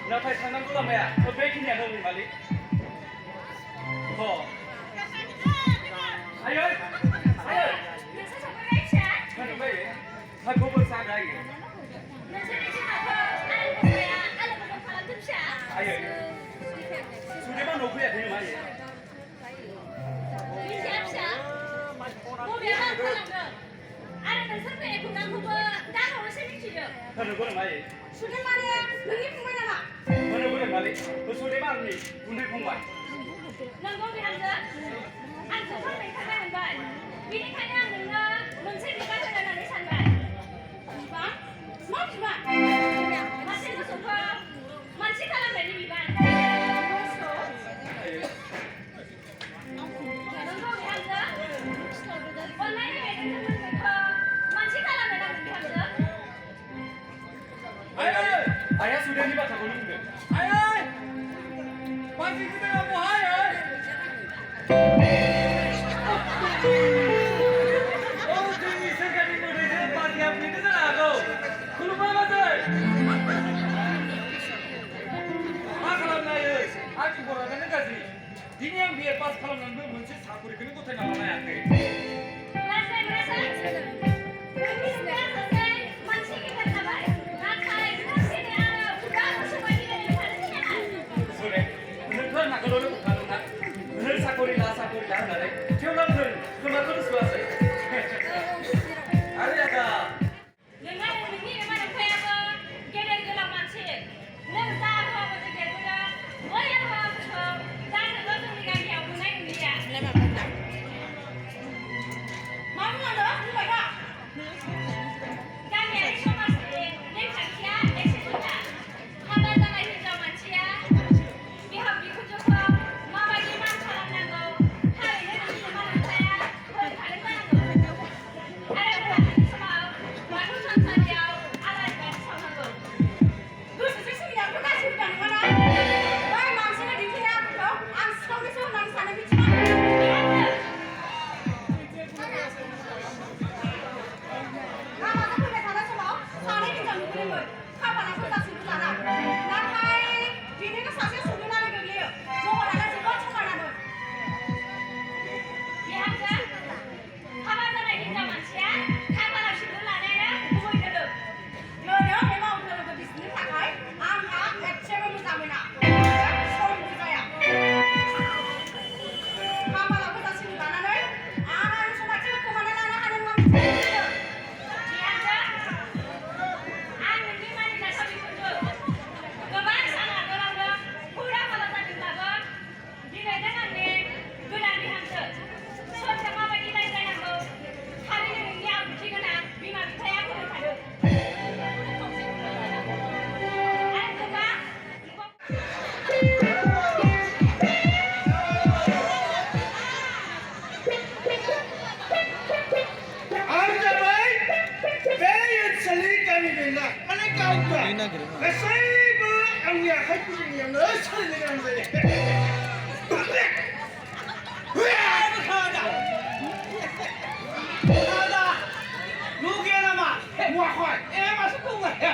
나팔 장난꾸러면야너베이킹이야너말이아유 수레만 놓고야 되는 말이야. 그거는 말이. 수레만이야. 능이 풍만하나. 그거는 말이. 그 수레만이 운을 풍만. नंगौ बिहामजो आं जोबोद नोंथांनो मोनबाय बेनिखायनो आं नोंनो मोनसे बिबान होनो होननानै सानबाय बिबान मा बिबान मासे मोसौखौ मानसि खालामनायनि बिबान मोसौ नंगौ बिहामजो अननायनि गेजेरजों नोंखौ मानसि खालामनो नांगोन बिहामजो आइया सुरेनि बाथ्राखौनो बुंदों आइ मानसि गिदिरा बहाय जोंनि सोरखारनि मोदैजों पार्टिया फैनो जानो हागौ खुलुमबाय बाजै मा खालामनो हायो आंनि बर'आनो गाज्रि दिनै आं बिए पास खालामनानैबो मोनसे साकरिखौनो गथायना लानो हायाखै 나그러는 못하는구나. 늘 사코리라 하나래. 태어나는 그만큼 수고하세. 아래야가. नोंहा नोंनि एबा नोंथायाबो गेदेर गोलाव मानसि नों जा हौवाफोरजों देरबोदों बै हौवाफोरखौ दा नोङो जोंनि गामियाव नुनाय नुलिया मा बुंनांगौ बुंबाय दा गामियारि समाजनि नेमखान्थिया एसे जुदा हाबा जानाय हिनजाव मानसिया बिहाव बिखुनजोखौ माबायदि मान खालामनांगौ थारैनो नोंनि एबा नोंथाया फोरोंखादों जानांगौ आरो मोनाबिलि समाव बाथौ थानसालियाव आलारि बाथि सावनांगौ गोसोजों सोलिनायाथ' गाज्रि हुदा नङाना बै मानसिनो दिन्थिनाय आखुखौ आं सिखावनोसो होननानै सानो मिथिबाय लामाजों फैबाय थानाय समाव सानै हिनजाव नुबोदोंमोन खाफाला फोथा सिन्दुर लाना नाथाय बिनिनो सासे सुबुङानो गोग्लैयो जगरानो जोबोद समायनामोन बिहामजो हाबा जानाय हिनजाव मानसिया खाफालाव सिन्दुर लानायानो गुबै धोरोम धोरोम एबा अधोरोमखौ बिजिरनो थाखाय आंहा एसेबो मोजां मोना समबो जाया खाफालाव फोथा सिन्दुर लानानै आगान समाथिखौ खोमाना लानो हानाय नङा बिहामजो आं नोंनि मानिजाथाव बिखुनजो गोबां सान आगोलावनो फुरा हाबा जादोंब्लाबो दिनै नों आंनि गोदान बिहामजो सोरजों माबायदि रायज्लायनांगौ थारैनो नोंनि आब्रुथि गोनां बिमा बिफाया फोरोंखादों आरो गोबां आं जाबाय बे ओनसोलनि गामि बेंना माने गावगा गासैबो आंनि आखाइ फिदिंनायावनो सोलिनो गोनां जायो 누구야나마 와ኳ이 에마서 똥아야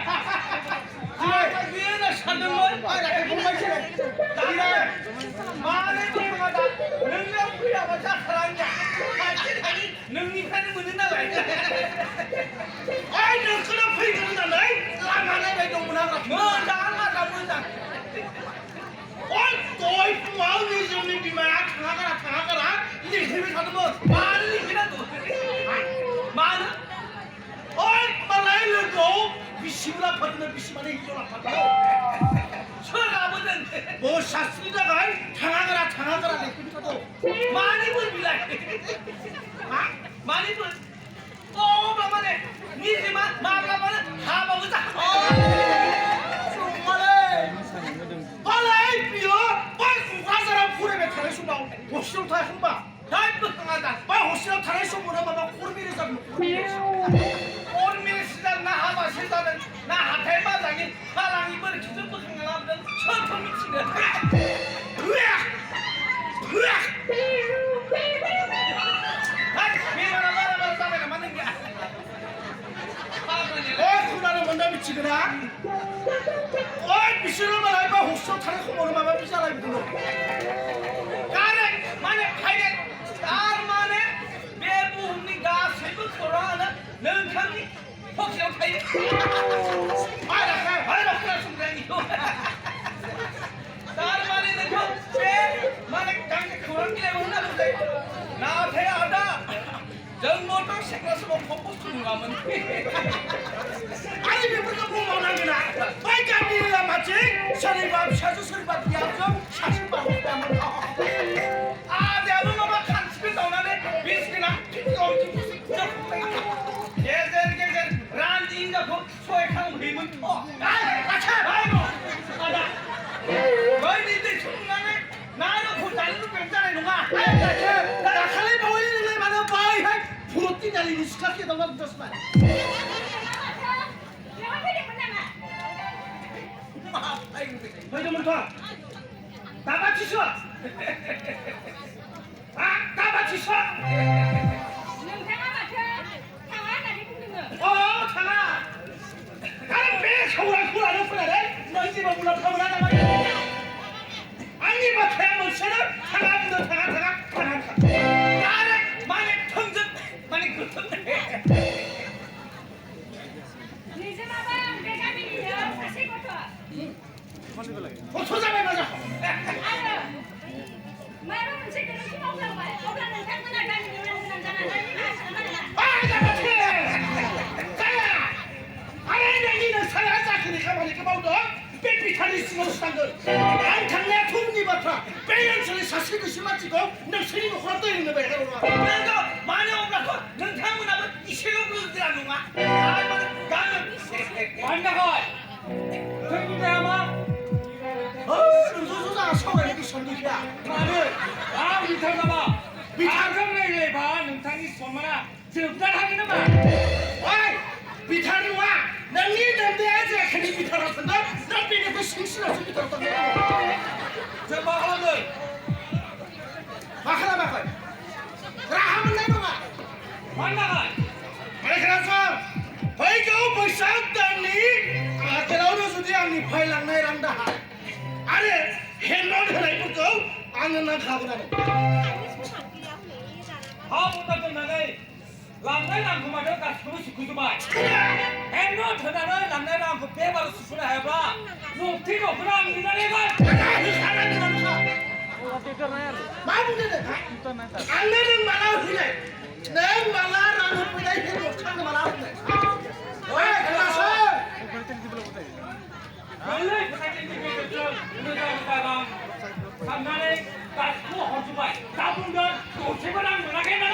위에다 샀는걸 정말 싫어 나는 많은 일마다 능력부여가 다 사랑이야 같이 다니 능력하는 분은 나가 아이 너 그런 페이지는 나이 라마네 왜 너무나 뭐 나가 문장 TV 가더만 많은 얘기라도 많은 어이 말라이 르고 미시물 아파트는 미시만에 이전 아파트 서가보는 뭐 샀습니다가 당하거라 내 꿈쳐도 많이 불비라 많이 불 막만해 니지만 막가만은 다 먹었다 정말에 빨리 비어 빨리 구가사람 고래배 타는 순간 호시로 타 한바 날 뻔하다 빨리 호시로 타는 순간 봐봐 고르미를 잡는 고르미를 시작 나 하바 시작은 나 하태마장이 사랑이 버리 기준 뻔한 나보다 천천 미치네 으악 미안하다 말아봐 싸매가 맞는 게 구나는 뭔가 미치구나 미시로만 알바 혹시로 타는 코모는 마마 비싸라 이거는 까네 만에 파이게 딸만에 매부 홈니가 세부 코로나는 능함이 혹시로 타이 아이라 그나 순간이요 딸만에 능함 만에 강제 그런 길에 온다 보세 나 대하다 정모도 생각해서 뭐 펌프스는 가면 아니 왜 우리가 뭐 원하구나 빨간비가 맞지? 서리밥 샤주 서리밥 비하죠? 샤주밥 오빠면 내가 너가 간식을 떠나네 비스키나 피가 엄청 부식부적 예전 란디인가 그 소액하는 힘은 아이고 너희들 중간에 나는 그 다리로 뺐잖아 이놈아 나 칼레 보이는 애 많아 봐이 부럽지 날리니 시작해 너가 붙었으면 너희들 다 같이 서 다 같이 서 장아 나는 왜 서울한 굴 안에 보내래 너희 집에 물러타고 나가 말이야 아니 뭐 태양물체는 장아부터 장아 나는 만약 평전 만약 그렇던데 소장에 맞아 안탕내 톱니바타 빼연천에 사실도 심하지고 너 스리고 호락도 있는 거야 내가 많이 오라고 넌 당분하면 이 세금 부르들 안 오마 가면 완나가 정부대 아마 소장 서울에 이렇게 선두야 나는 밑에 가봐 미탕정례에 봐 능탕이 손마나 적당하기는 마 비타는 와 너희 남대하지 괜히 비타를 쓴다 너 삐내고 싱싱해서 비타를 쓴다 저 마하는 하나 막아 그래 한번 내봐봐 완나가 그래 그래서 벌교 벌써 없다니 그러는 수지 않니 팔랑 내란다 아래 헬로는 하나 입을거 안은 난 가고 나네 아무것도 끝나네 람나이랑 그만해 가스도 시키지마 헬로 전화는 람나이랑 그 배바로 수술을 해봐 녹티고 그랑 이나래가 이 사람이 마무리는 안 내는 말아 그래 내 말아라는 분야 해도 참는 말아 그래 왜 그래서 원래 부산인들이 좀 우리가 삼난에 가스도 허주마 나분들 또 제발랑 문화겠나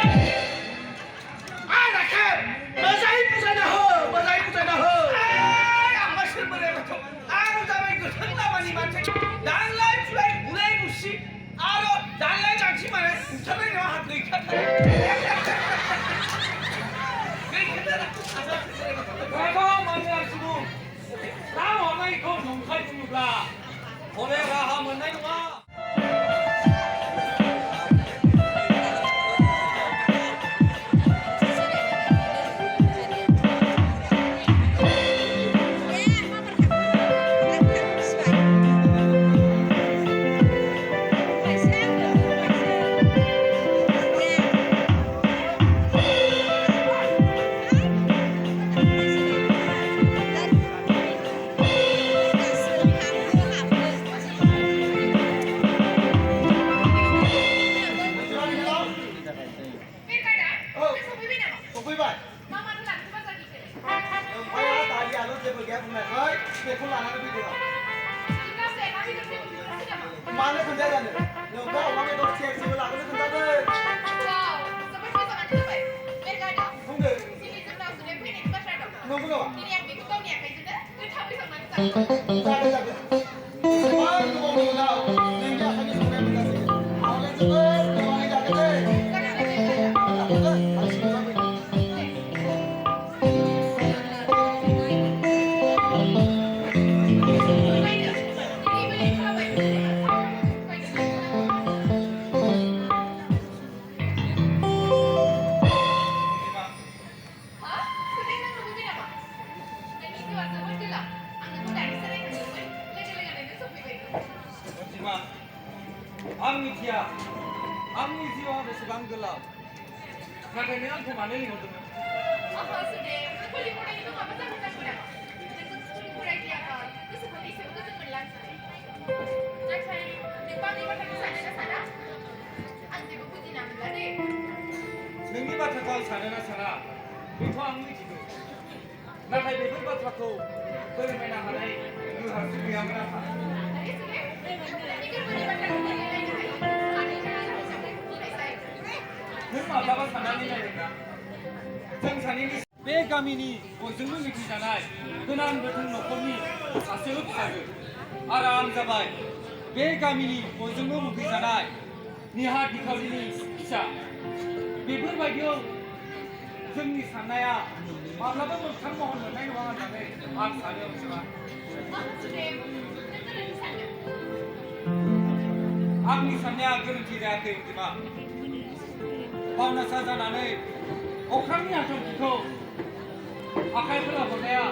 나게 머자이 부자나 머자이 부자나 아마 실버래 같아 아무자만 그 상담하니 많지 날라이 주라이 무라이 부시 알아 날라이 장치만에 저번에 하도 이렇게 내가 만나시고 나 원하니 그 농사입니다 올해가 मानो खोन्थायानो नोंखौ अमाखौ दसे सेबो लागोन खोन्थादो Wow, जोबोद मोजाङानो जाबाय। बेरगानो, बुंदो दिनै जोंनाव जुदि फैनायनि बाथ्रा दं। नंगौ नामा दिनै आं बेखौ गावनि आखाइजोंनो गोथावै संनानै जागोन। जागोन गोबां गोबावनि उनाव नोंनि आखाइनि संनाय मोनजासिगोन आंलाय जोबोद गोबाङै जागोन दै जागोन दे बेरगानो। फैदो, दिनैबो लेट खालामबाय फैदो। हा? सुदेम नों नुबोबाय नामा? नोंनि जिउआ जोबोद गोलाव। आं नोंखौ दानिसो रायखांदोंमोन। लोगो-लोगोनो नों सफैबाय। अनजिमा आं मिथिया आंनि जिउआ बेसेबां गोलाव नाथाय नों आंखौ मानो लिंहरदोंमोन आहा सुदेम, स्कुलनि फरायनायखौ माबा जाहोनांगौ नामा? नोंजों स्कुलनि फरायग्रायाबा गोसोखौ एसेबो गोजोन मोनलांजोबो। नाथाय नोंबा आंनि बाथ्राखौ सानो ना साना? आं जेबो बुजिना मोनला दे। नोंनि बाथ्राखौ आं सानो ना साना बेखौ आं मिथिगौ नाथाय बेफोर बाथ्राखौ फोरमायनो हानाय गोहोआसो गैयामोन आंहा अरे सुदेम, नोंनि गोसोनि बाथ्राखौ फोरमायलायनो हायो। सानैजों हिसाबै बुंनायसाय। नों माब्लाबा साननानै नायदोंना जों सानैनि बे गामिनि बयजोंबो मिथिजानाय गोनां गोथों न'खरनि सासेल' फिसाजो आरो आं जाबाय बे गामिनि बयजोंबो मुगैजानाय निहाथ निखावरिनि फिसा बेफोरबायदियाव जोंनि साननाया माब्लाबा मोगथां महर मोननाय नङा होननानै आं सानो अनजिमा सुदेम, नों गोरोन्थि सानदों। आंनि साननाया गोरोन्थि जायाखै अनजिमा बावनासा जानानै अख्रांनि हाथरखिखौ आखाइफोराव हरनाया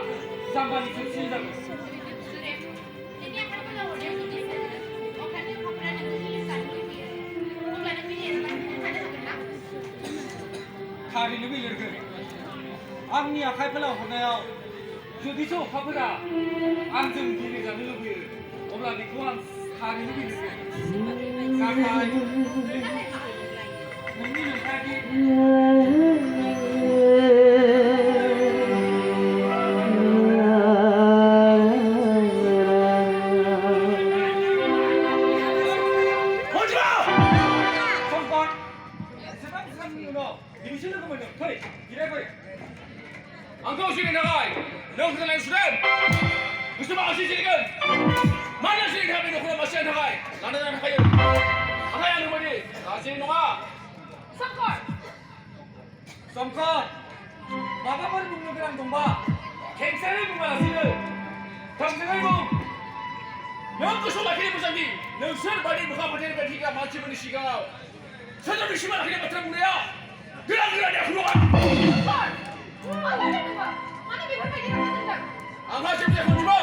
जाम्बानि जोबसिन जागोन सुदेम, नोंनि आखाइफोराव हरनायाव जुदि अखानि अखाफोरा नोंखौ गिलिर जानो लुबैयो, अब्ला नों बिलिरनानै थानो हागोन ना? थारैनो बिलिरगोन आंनि आखाइफोराव हरनायाव जुदिसो अखाफोरा आंजों गेलेजानो लुबैयो अब्ला बेखौ आं थारैनो बिलिरगोन नाथाय नोंनि नोंथाङादि संकट एसेबां साननि उनाव दिनैसो लोगो मोनदों फै जिरायफै आंखौ सिनायनो थाखाय नों होनाय सुदेम गोसो माखासे जिरायगोन मानो जिरायनो थाखाय न'खराव मानसिनि थाखाय लानो जानो थाखायो नाथाय आं बायदि गाज्रि नङा संकट, संकट माबाफोर बुंनो गोनां दंबा खेंसारै बुङालासिनो थोंजोङै बुं नों गोसोआव लाखिनो मोजांदि नोंसोर बायदि मोखां फाथेर बेरथिग्रा मानसिफोरनि सिगाङाव सोरजों सिमा लाखिनाय बाथ्रा बुंनाया गोदान गोदान आखु नङा संकट, मा जादों नोङो? मानो बेफोरबायदि रागा जोंदों? आंहा जेबो जायाखै अनजिमा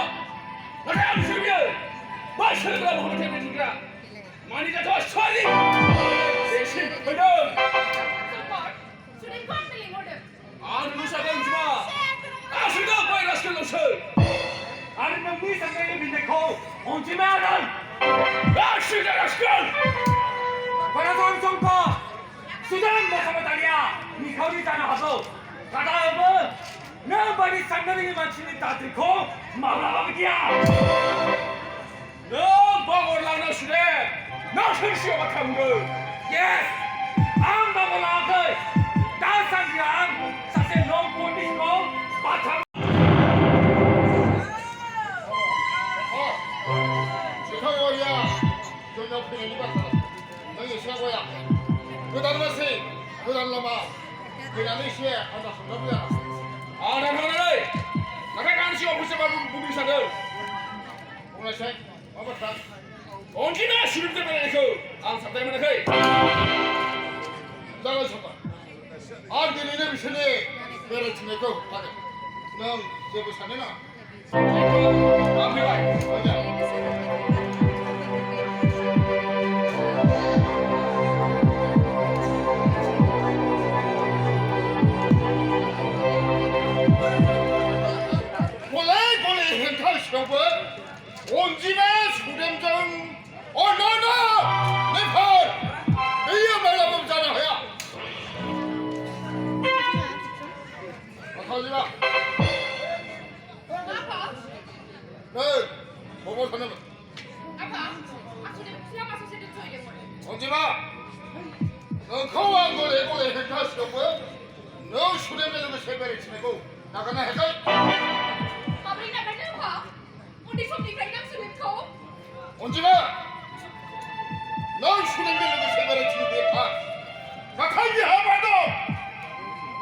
नाथाय आं बिसोर बियो बै सोरग्रा मोखां फाथेर बेरथिग्रा मानि जाथ'आ सवारि बेसिम फैदों संकट, सुदेमखौ आंनो लिंहरदों। आं नोंखौ सानो अनजिमा गासैबो बै राजकेलनावसो आरो नोंनि साननायनि फिननायखौ अनजिमाया होगोन गासैबो राजकेल खोनासं संकट सुदेम बसुमतारिया निखावरि जानो हागौ नाथायबो नों बायदि साननो रोङि मानसिनि दाद्रिखौ माब्लाबाबो गिया नों बावगारलांनो सुदेम नों सोरसियाव बाथ्रा बुंदों येस आं बावगारलाङाखै दासान्दि आं सासे लं पलिसखौ बाथ्रा 지상어리야 저녁 그냥 이봤다 너희 시아고야 그다음 것이 그다음 놈아 그다음에 시에 한다 손잡이야 아나 하나를 나가 간식 없을 때 부부를 사들 오늘 생 와봤다 언제나 술을 때문에 그안 sab다면 그 나가 쳤다 아들이 내 미션에 배를 치내고 가게 넌 제부 사내나 앞에 와 어디야 원래 행탈 시험은 온집에 수렴장 얼마나 내팔 내야 말라보잖아 야 하지마 Kenapa? 너 뭐뭐 언제마 너 거왕 거래고 내 행사 시험고요 너 술에 매는 세배를 치내고 나가나 해가 Mabri na mana ha? Undi som di kailang sulit ko. 언제마 너 술에 매는 세배를 치는 가 나가기 하마도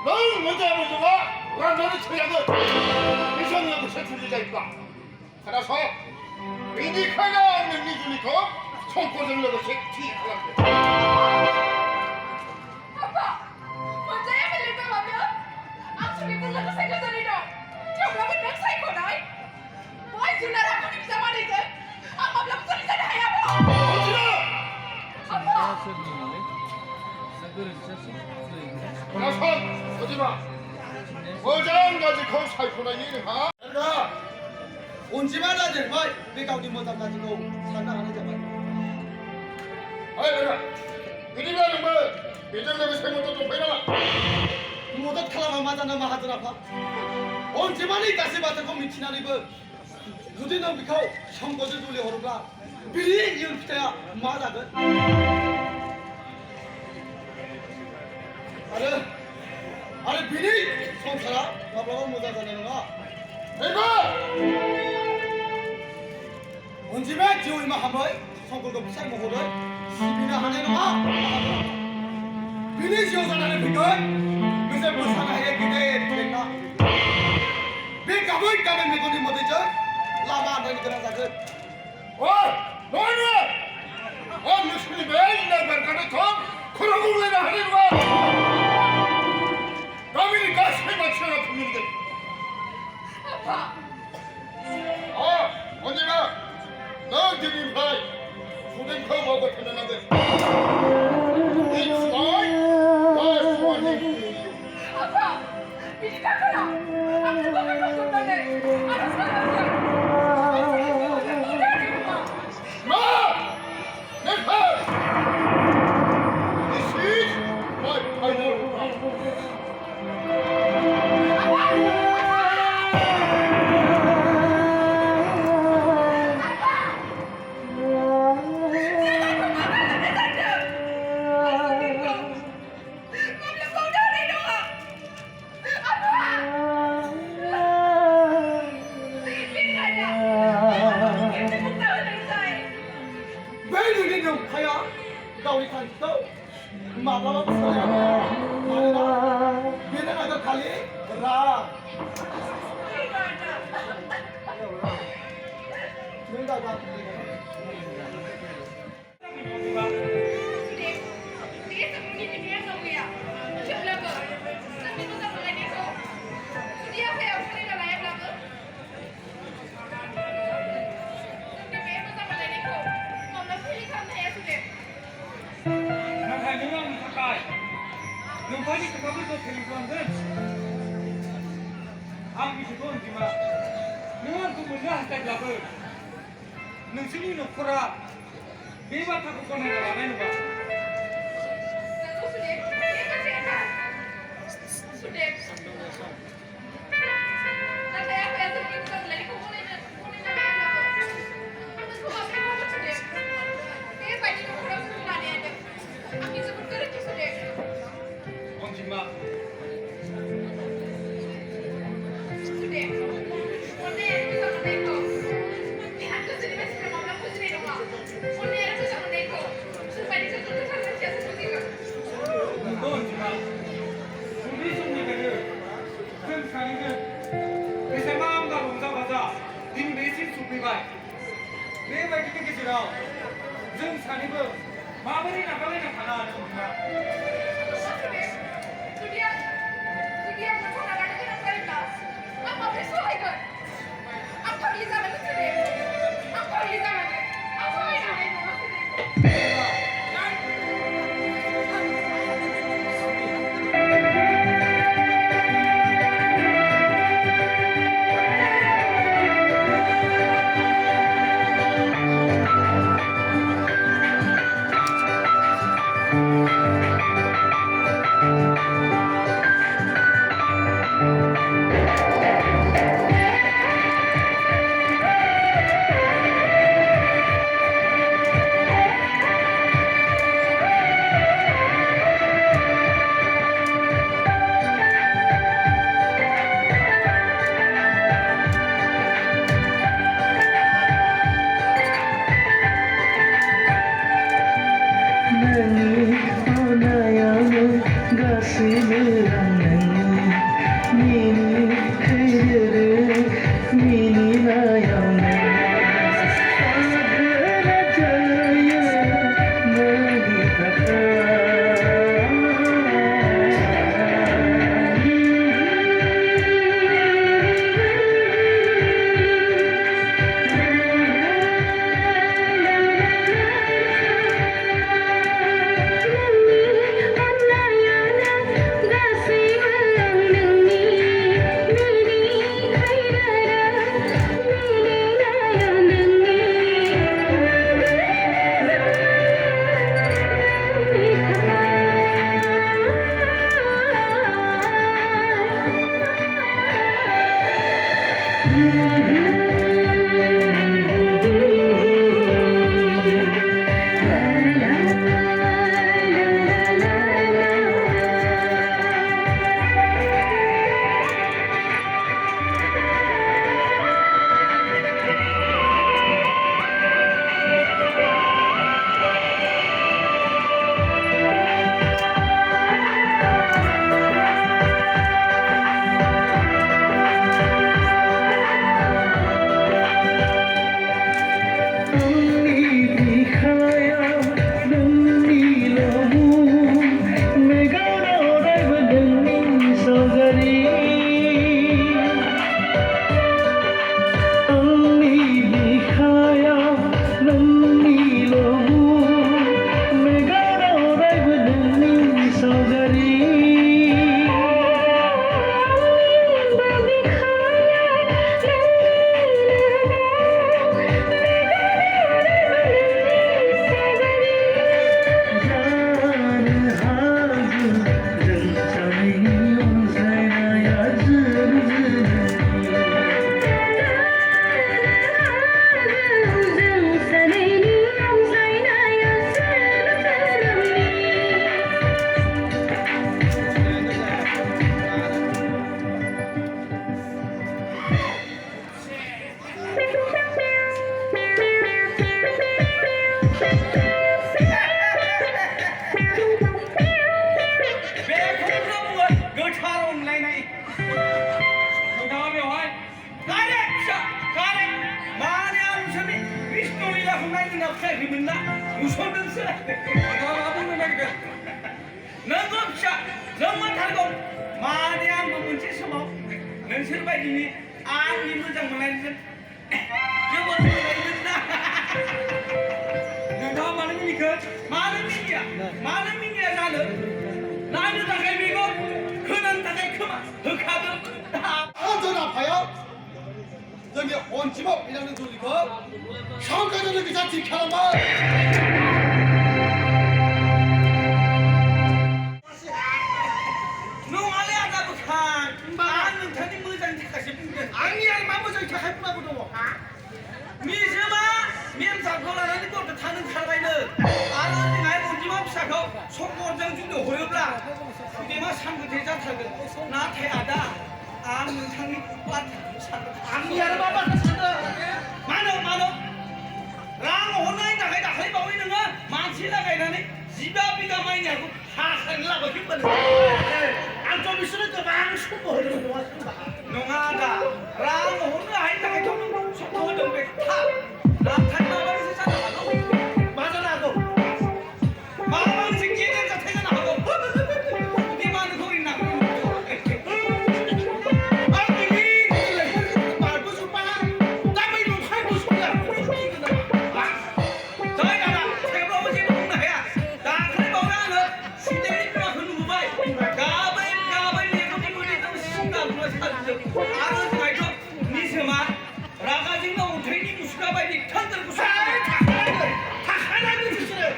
너 먼저 먼저가 난 너를 처리하고 미션을 세출리가 있다 따라서 미니카가 없는 미주니까 손꼽을 넣어서 뒤하랍니다 Apa? Percaya balik ka mabyo? Ang sulit ko lang sa kanya rin. Yung laban ng psycho dai. Boy, sunar ako ni sa manito. Ang mablam sulit sa daya mo. 언제나 Apa? 나선 오지마 어장까지 거 살포나 이르하 나 온지만 하지 마. 내 가운데 못 담가지고 산다하는 자만. 아이 내가 이리가는 뭐 예정대로 세모도 좀 빼라 모두 탈라만 맞아나 마하더라 봐. 온지만이 가시 받은 거 미치나니 그 부대는 비카오 형거들 돌려 오르가 비리 이을 피자야 맞아그. 아래 비리 손사라 바바가 못 하자는 거. 내가 온지만 지오이마 한번 성골도 비싼 거거든. 시비나 하는 거. 비리 지오자라는 비건 그새 못 사나해 기대 그랬나. 비 가볼 가면 내고니 못했죠. 라마 안 되는 그런 사건. 너는 무슨 매일 날 말까는 tom 그러고 왜 하는 거야 남이니까 세만 치어가 분명히 Apa? 언제나 너 드림 하이 후den 거 먹고 태어난데 It's fine why for him Apa? Bili ka ka na. Ang sulit ko sa dai. Ano sa kanya? 마! 내 팔! This is my final 왜 이리 좀 가야? 나 우리 간 또. 마마가 무서워야. 말이나. 얘네 나가 갈리? 라. 내가 나타의 명함을 가까이 눈까지 그것을 데리고 한들 아기시도 언지마 명함 그 문제 한까지 잡을 능신이 놓고라 매바 타고 꺼내가 나가는 거 언지마 너 언지마 우리 손님들을 큰 사리는 내 마음과 롱자마자 님 내신 수비발 내 말기 되기지라 전 사리는 마무리 나가려는 하나 언지마 बेखौनो बुङो गोथार अनलायनाय नोंथाङा बेवहाय correct फिसा correct माने आं नोंसोरनि कृष्ण लीलाखौ नायनो होनना फैयाखैमोन ना नुसनदोंसो नोंथाङा मा बुंनो नागिरदों नंगौ फिसा नंमारगौ माने आंबो मोनसे समाव नोंसोर बायदिनि आंनि मोजां मोननायजों जोबोद मोनलायदों ना नोंथाङा मानो मिनिखो मानो मिनिया जानो नायनो थाखाय मेगन खोनानो थाखाय खोमा होखादों आ전 아파요? 저기 온집업 이라는 소리가 성가전을 그자 지켜만 नङालै आदाबो खां आं नोंथांनि मोजांनि थाखायसो बुंदों आंनि आरो मा मोजांनि थाखाय बुंनांगौ दङ मिजोमा मेमसाखौ लानानै गथ' थानो ओंखारबायनो आरो जोंहाय अनजिमा फिसाखौ संकरजों जुदि हरोब्ला बेमा सानगोथे जाथारगोन नाथाय आदा आं नोंथांनि बाथ्राखौ सानदों आंनि आरो मा बाथ्रा सानदों मानो रां हरनायनि थाखाय दाखालि बावै नोङो मानसि लागायनानै 15 बिगा माइनि हाखौ हाखानो लाबोखिमोन आंथ' बिसोरनो गोबां सम होदों नङा आदा रां हरनो हायिनि थाखायथ' नों सम होदों बे थार नाथाय माबा मोनसे जानो हागौ मा जानो हागौ माबा मोनसे गेदेर जाथाय जानो हागौ बे मानो गरि नांगौ आरो जोंहाथ' निजोमा रागा जोंनो अन्थाइनि मुसुखा बायदि थोंगोर थाखानांगौ बिसोरो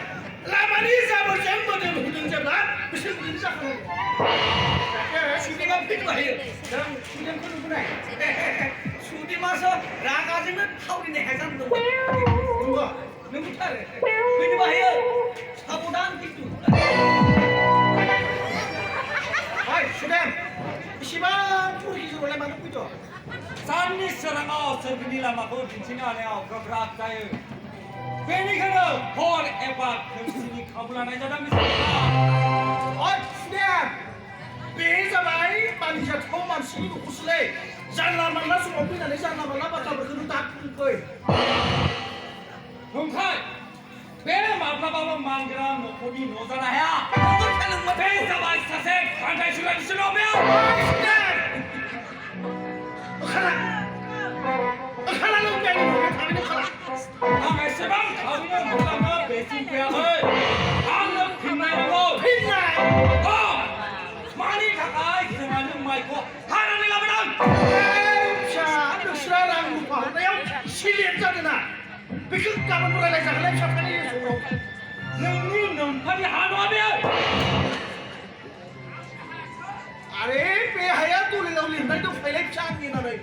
लामानि जाबोरजों मोदोम होदों जेब्ला बिसोर बिदिनो जाखानांगौ सुदेमा फैनो हायो जों सुदेमखौ नुबोनाय सुदेमासो रागाजोंनो थावरिनो हाया जादोंमोन नंगौथार फैनोबो हायो साबधान खिन्थु सुदेम इसिबां फुरखिजोंलाय मानो फैद' साननि सोराङाव सोरगोनि लामाखौ दिन्थिनो हानायाव गोब्राब जायो बेनिखायनो हर एबा खोमसिनि खाबु लानाय जादों सुदेम बे जाबाय मानसियाथ' मानसिनि न'खौसोलै जानला मानला समाव फैनानै जानला मानला बाथ्राफोरखौनो दा बुंफै नंखाय बे माब्लाबाबो मानग्रा न'खरनि न' जानो हाया बे जाबाय सासे खान्दाय सुलायनिसो न' बेयाव आं एसेबां थाबैनो मोजाङै बेसिम फैयाखै आंनो फिननाय नांगौ मानि थाखाय जोंहा नों माइखौ हानानै लाबोदों नोंस्रा रां रुफा हरनायाव सिलेट जादोंना बेखौ गाबोन रायलायजागोनलाय फिसाफोरनि समाव नोंनि नोंफानि हा नङा बेयो आरे बे हाया दलिलाव लिरनाय दंखायोलाय फिसा आंनि होननानै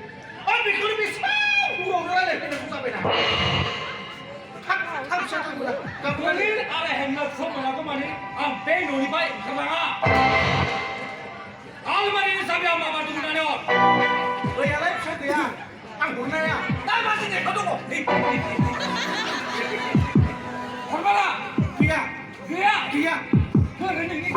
बेखौनो बेसेबां हरावनो रायलायफैनांगौ जाबायना थाब फिसा थांबोला गाबोननि आरो हेमना सम मोनागौ माने आं बे न'निफ्राय ओंखारलाङा आलमारिनि साबियाव माबा दं होननानै हर गैयालाय फिसा गैया आं हरनाया दा मानसि लेखा दङ हरबाला गैया गैया होरै नोंनि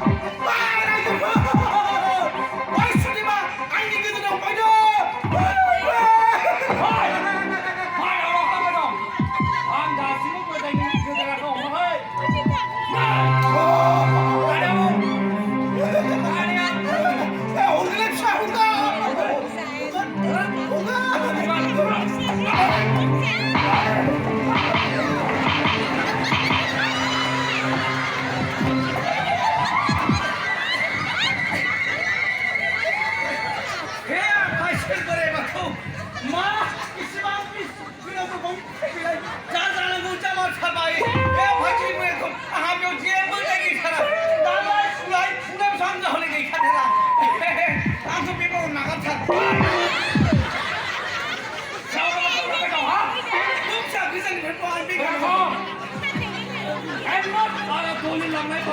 Hey!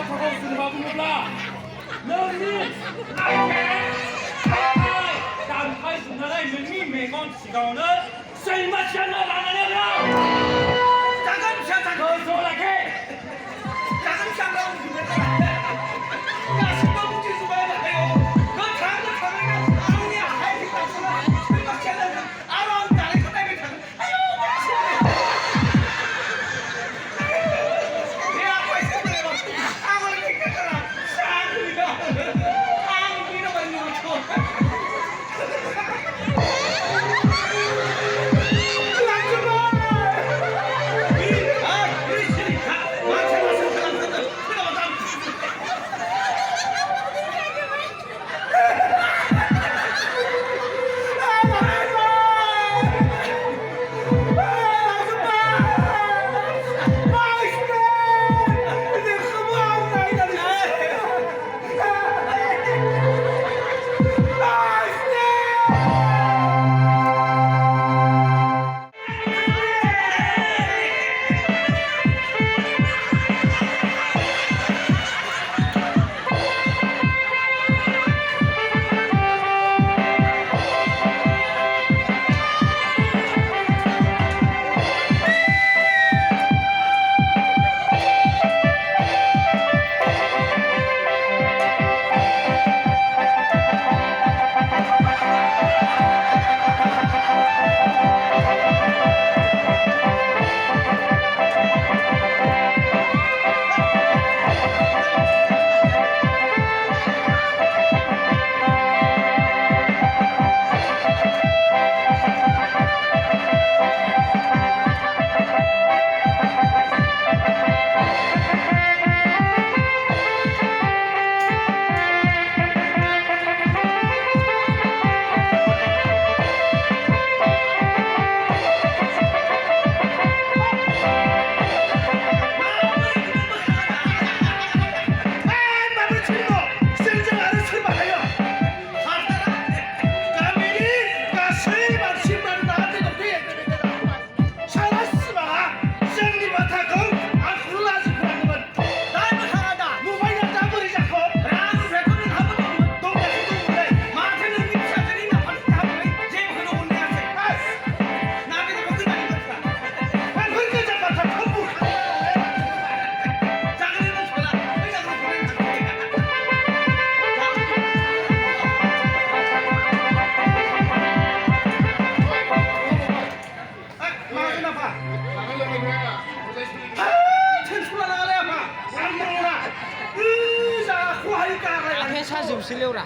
바타고 수르마 부르라 너니 아이케 아이 단파이 순나라의 능미 매건 시가오는 셀마시안나 라나냐라 잠깐 잠깐 너 소라케 잠깐 잠깐 야 신발 뭉치 좀 봐야 돼요 너 장도 장이나 아무리 하이킥 같으나 신발 챌린지 아무 나를 그다음에 장 아유 내 앞에 있으면 아무리 생겼잖아 쌍이가 아무리로 만들고 쳐 앞에 사좀 쓰려라.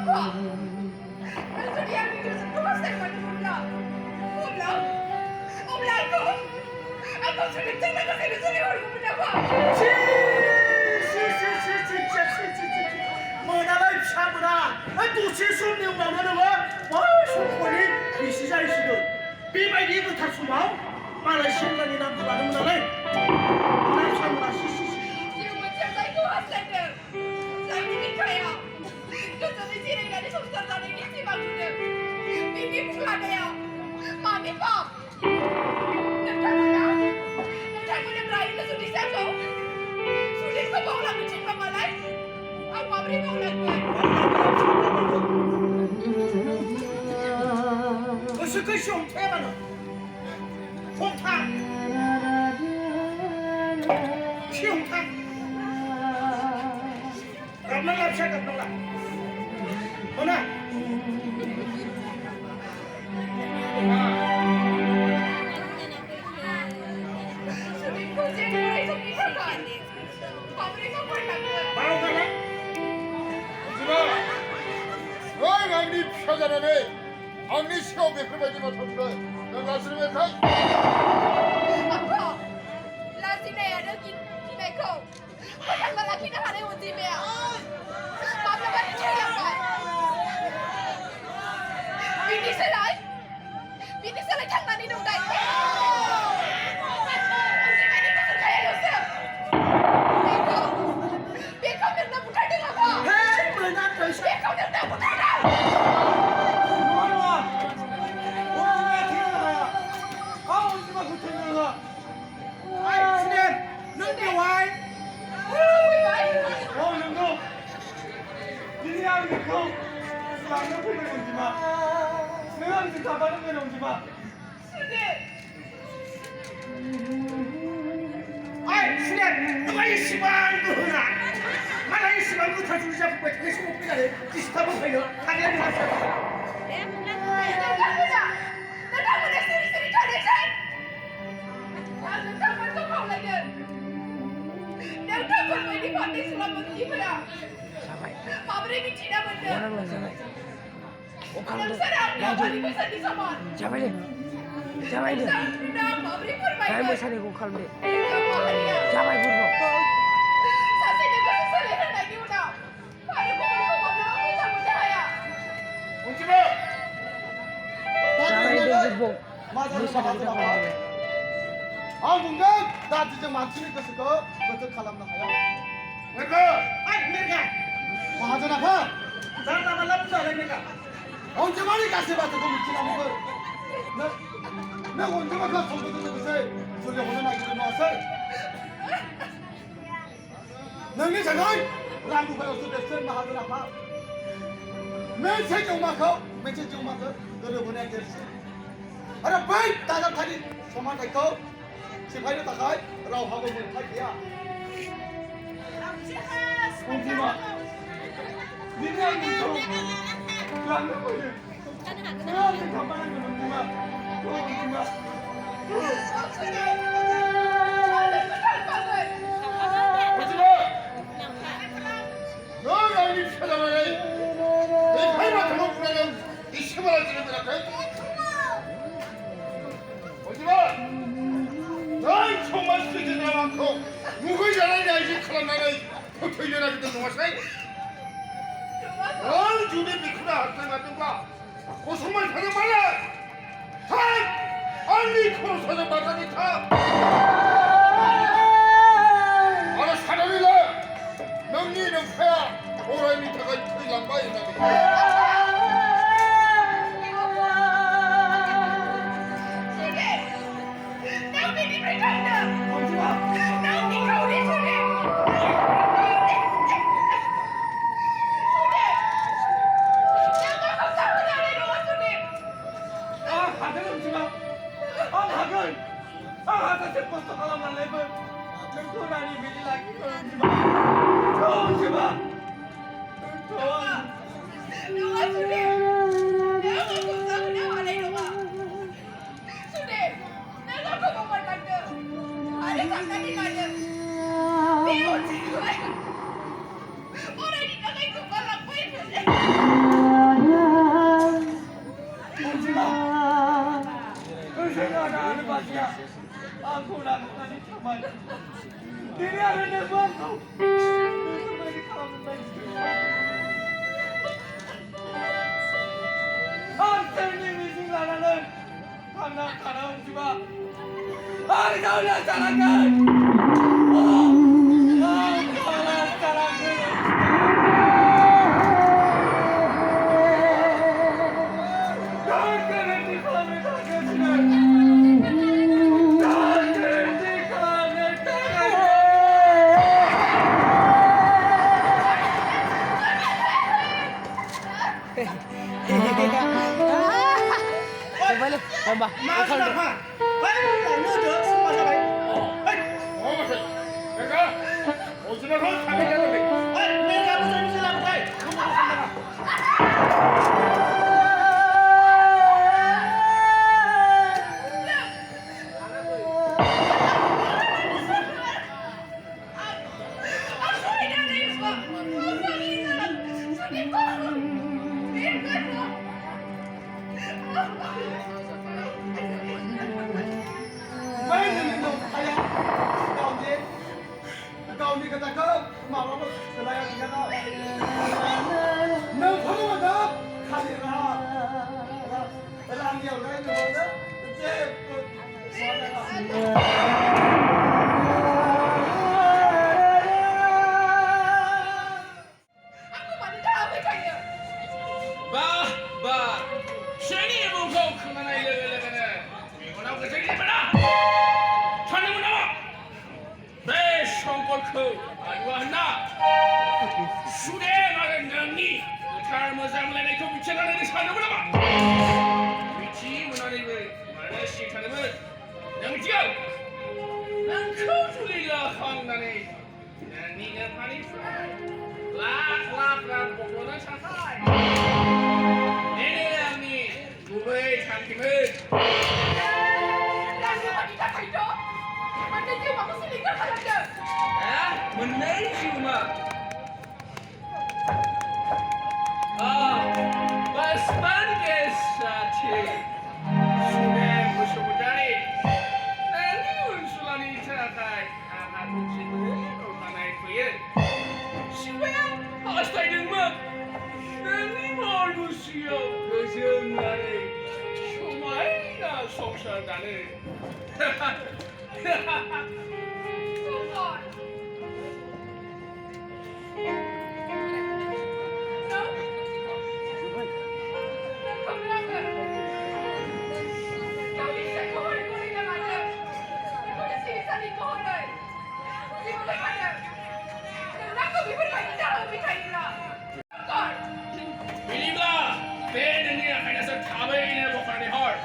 Apa? 내가 술을 짠다고 세는 소리 얼굴 보자고. 뭐나가 입사보다 도시 손님 나오는 거 손권이 그 시자이시든 비바이디 그 타수마 말을 신랑이 남부가는 나네 나 사무라 시시시 지금은 제가 왔을 사이니까요. 그전에 지내가니 속상하는 게 지방주는 비비 불안해요. 마음이 뻥. Nagkagulang rayo na sulit sa ko. Sulit ko ba ulang kucing pamalay? Ang pabri mo ulang ko. 어서 그 숑태만은 홈탕 시홈탕 갑나갑시야 갑나가 허나 Sulit ko siya na rayo sa pisakan. Pabri mo ulang ko. 바로 가라 오지마 너희 왕리 표자라네 왕리 시험에 흘러지 못한 거 너가 쓰면 가 Ako, last na yan ang kinay ko. Pagkat malaki na hanay mo di ba? Pabla ba rin siya yan ba? Binisalay? Binisalay kang naninong dahil. Ang si Manny ko sa kaya Yosef. Biko nagnabutan din ako. 헤이 뭐나 더 이상 Biko nagnabutan na. 오지마! 오지마 태어나야! 아 오지마 그 태어나가! 아이 스님 눈이 와이 어 영도! 니네야 이거 양 옆에 있는 오지마! 내가 이제 잡아는 데는 오지마! 아이 스님 누가 이 시방 그나 하나 이 시방 그 타주를 잡고 되게 수목비가래 디스타브 페이어 당연히 갔어 Nagkamu na siri-siri ka rin siya. Nagkamu ko pa ulang yan. Nagkamu mo hindi pa rin sila mag-iba yan. Pabri ni China mo na. 원하는 사람. Alam sarap niya, pari mo sa disaman. 잡아야 돼. 잡아야 돼. Sarap na, pabri mo ba 잘못 yan? 살리고 가면 돼. Nagkamahal niya. 잡아야 돼. Sa sinigasasalihan na niyo na. Paano ko mo mag-aakita mo na kaya? 오지마 잡아야 돼. 뭐. 맞아 못 살리고 맞아 가면 돼. 아 뭔가 나 진짜 많지니까 그거 그것도 칼람나 하야 내가 아이 내가 맞아나 봐 잘나 말라면서 내가 언제 말이 가세 봐도 그 미치나 먹어 내가 언제 말까 소리 듣는 것에 소리 오늘 나기로 나왔어 너희 잠깐 라고 배웠을 때 쓴 마하더나 봐 맨체 정마커 맨체 정마커 너를 보내겠어 알아 빨리 따뜻하게 소만 할거 시파이를 다가 라고 하고 뭐 할게야 오지마! 니네야 이거 양 옆에 있는 내가 잡아는 건 오지마! 오지마! 오지마 너희 왕리 표자라네 내 팔만 들고 부르는 이 시발을 지르면 오지마 넌 정말 쓰지나 많고 누구 잘하냐 이제 그런 나는 포토 일어나기도 농아사이 넌 주변 미크나 학생 같은 거 고성만 사는 말라 다 아니 코로 사는 말라니 다 알아 사람이다 명리 명패야 오라이 밑에가 이틀 양바에 있나니 Sige! Nang binibig ka na! 오지마! Nang ikaw ni Suli! Suli! Nang kakasama na rin ako, Suli! 아 가든 오지마! 아 가든! 아 가든 제버스 하나만 내면 맹토라니 밀라기 오지마! 저 오지마! 저 Nung Suli! Nang kakasama na wala yung mga! Suli! Nang ako pumatag na! Ano sa kanila niya? Pero, Suli! Oray di na kayo kumalang pa yun! 오지마! 그 생각 안 하는 맛이야! 아 आंखौ लानानै थाबाय दिनै आरो नोंबो आंखौ बेफोरबायदि खालामबाय आं सोरनि मिजिं लानानै थांना थानो उजिबा आं जावलिया जानांगोन आं जावलिया जानांगोन गोरोन्थि खालामनो थांगासिनो गोरोन्थि खालामनो थांगासिनो Kembali, tambah. मा जाखा बै लांनो समा जाबाय बै 어머세 내가 오지마서 사내자는데 बै 내가 무슨 짓을 하고 돼 그만 살려라 बै नोंनि नंखाया गावनि खोथाखौ माब्लाबा सोलाया गैयाना नोंखौनो मोनो खालि रानियाव नायनो जेबो Bah, bah, seni buku kemana ile Mengenau kesini mana? Sana mana? Besongkolku, aduh hendak. Sudah ada nanti. Sekarang mazam lain itu bicara dari sana mana? Bici mana ni ber? Mana sih sana ber? Yang jauh. Engkau sudah hang nani. Nani nak pani? Lak pokoknya santai. Ini yang ni, gue cantiknya. Menai cuma. Bas bagus saja. Sudah bersyukur. Nanti unsulan ini terkai. Aku cinta orang itu ya. Sudah, hasta dengar. Nanti manusia kesenangan. Cuma ini soksa dana. Biliblah, band ini akan ada tabai ini bukan di hard.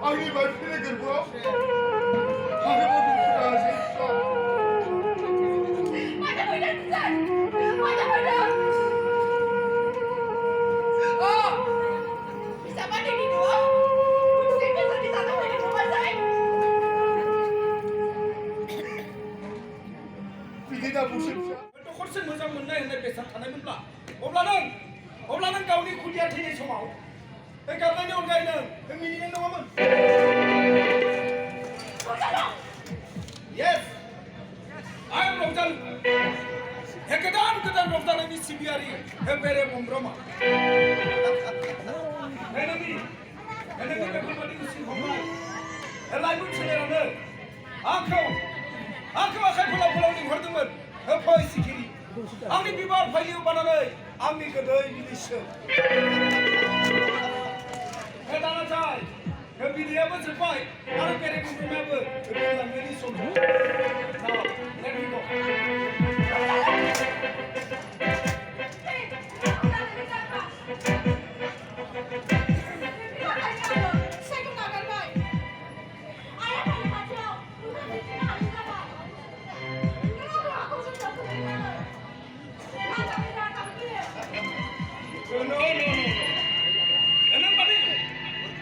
아니 말편에 들고 하늘보고 하셨어. Bisa pada di dua? बे गाबनायनि अनगायै नों बे मिनिनाय नङामोन Yes I am रंजालु हे गोदान गोदान रंजानायनि सिबियारि हे बेरे बमब्रमा हे नोंनि बेफोरबादि उसिन हमनाय हे लाइमोन सेलेरानो आंखौ आखाइ फोलाव फोलाव लिंहरदोंमोन हे फै सिखिरि आंनि बिबार फाइलियाव बानानै आंनि गोदै बिलिसो हे दानाथाय हे बिदैयाबो जोब्बाय आरो बेरे बमब्रमायाबो बिरलांनायनि सम Now, let me go.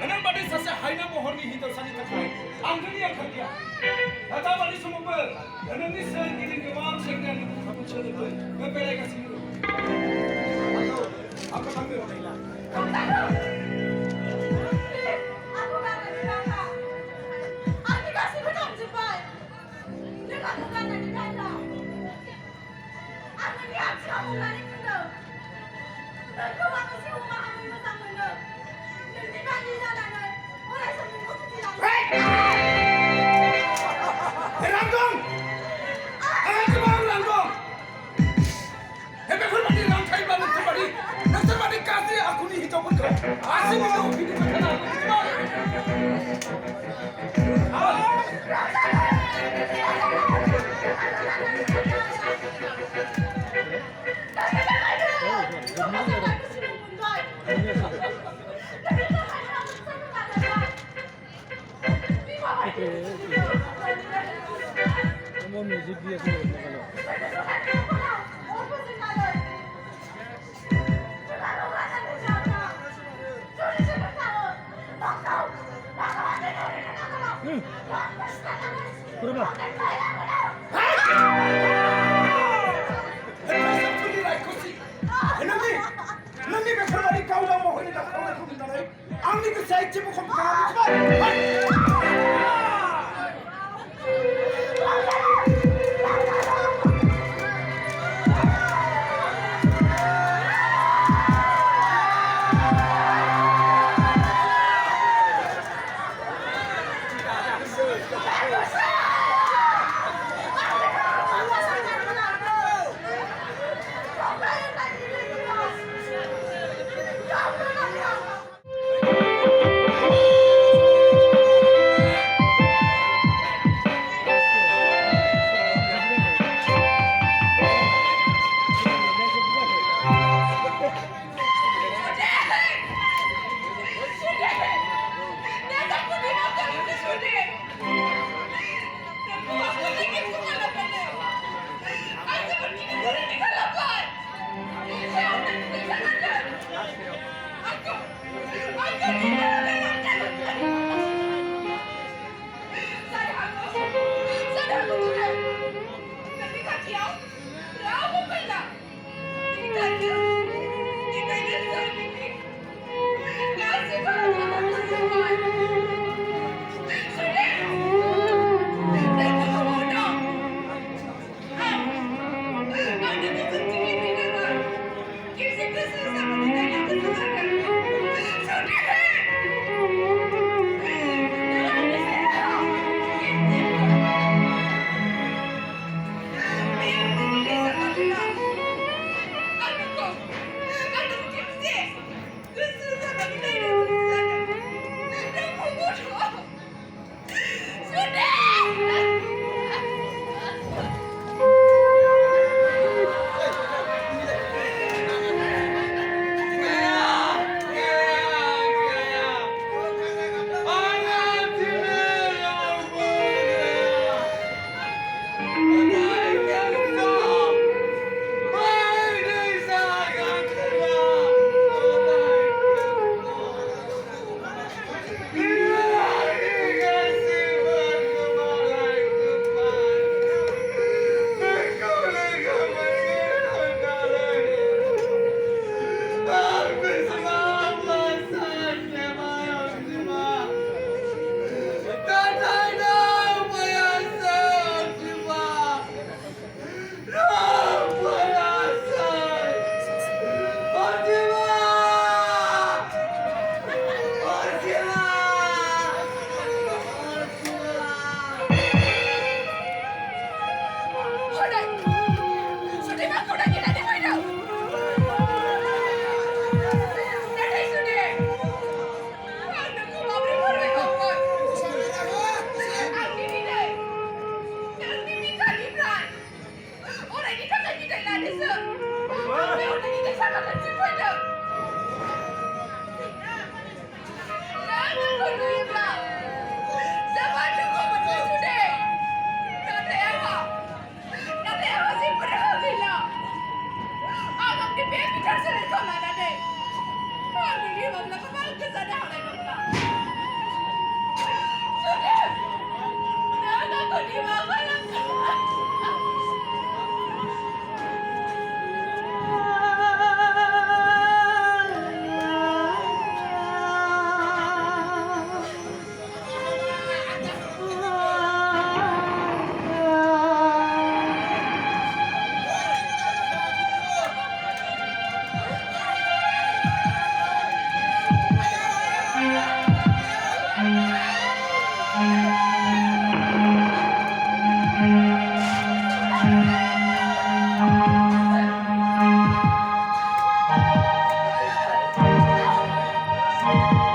नोंबादि सासे हायना महरनि हिनजावसानि थाखाय आंगोनि आंखाल गैया दाबादि समावबो नोंनि सोरगिदिं गोबां सेंग्रानि मुंखौ सोलोंदों बे बेरायगासिनो आंखौ थांनो 아